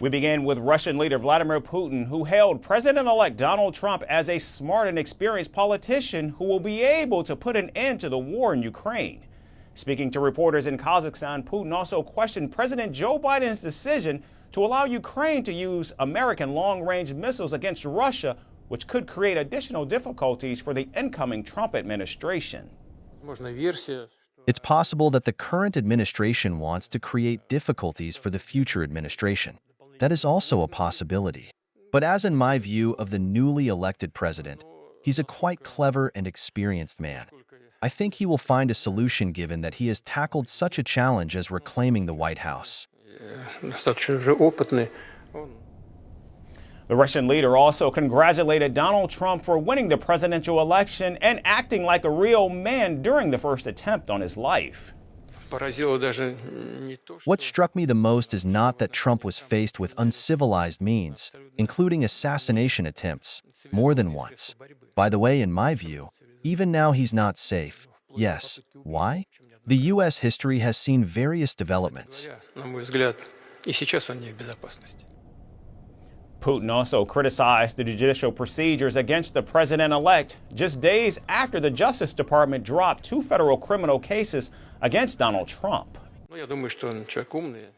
We begin with Russian leader Vladimir Putin, who hailed President-elect Donald Trump as a smart and experienced politician who will be able to put an end to the war in Ukraine. Speaking to reporters in Kazakhstan, Putin also questioned President Joe Biden's decision to allow Ukraine to use American long-range missiles against Russia, which could create additional difficulties for the incoming Trump administration. It's possible that the current administration wants to create difficulties for the future administration. That is also a possibility. But as in my view of the newly elected president, he's a quite clever and experienced man. I think he will find a solution given that he has tackled such a challenge as reclaiming the White House. The Russian leader also congratulated Donald Trump for winning the presidential election and acting like a real man during the first attempt on his life. What struck me the most is not that Trump was faced with uncivilized means, including assassination attempts, more than once. By the way, in my view, even now he's not safe. Yes. Why? The U.S. history has seen various developments. Putin also criticized the judicial procedures against the president-elect just days after the Justice Department dropped 2 federal criminal cases against Donald Trump.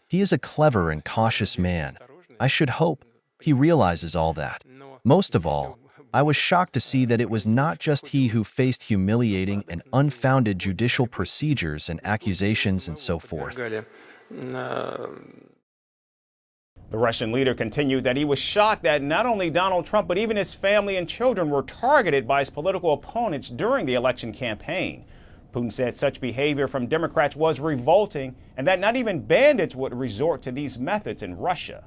He is a clever and cautious man. I should hope he realizes all that. Most of all, I was shocked to see that it was not just he who faced humiliating and unfounded judicial procedures and accusations and so forth. The Russian leader continued that he was shocked that not only Donald Trump, but even his family and children were targeted by his political opponents during the election campaign. Putin said such behavior from Democrats was revolting and that not even bandits would resort to these methods in Russia.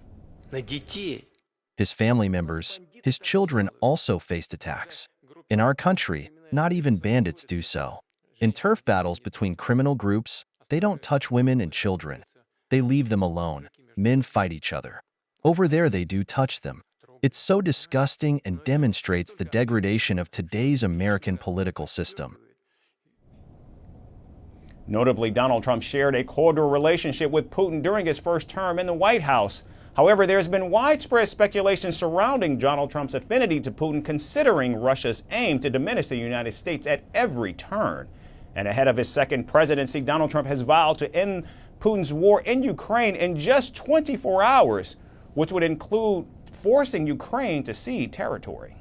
His family members, his children also faced attacks. In our country, not even bandits do so. In turf battles between criminal groups, they don't touch women and children. They leave them alone. Men fight each other. Over there they do touch them. It's so disgusting and demonstrates the degradation of today's American political system. Notably, Donald Trump shared a cordial relationship with Putin during his first term in the White House. However, there's been widespread speculation surrounding Donald Trump's affinity to Putin, considering Russia's aim to diminish the United States at every turn. And ahead of his second presidency, Donald Trump has vowed to end Putin's war in Ukraine in just 24 hours, which would include forcing Ukraine to cede territory.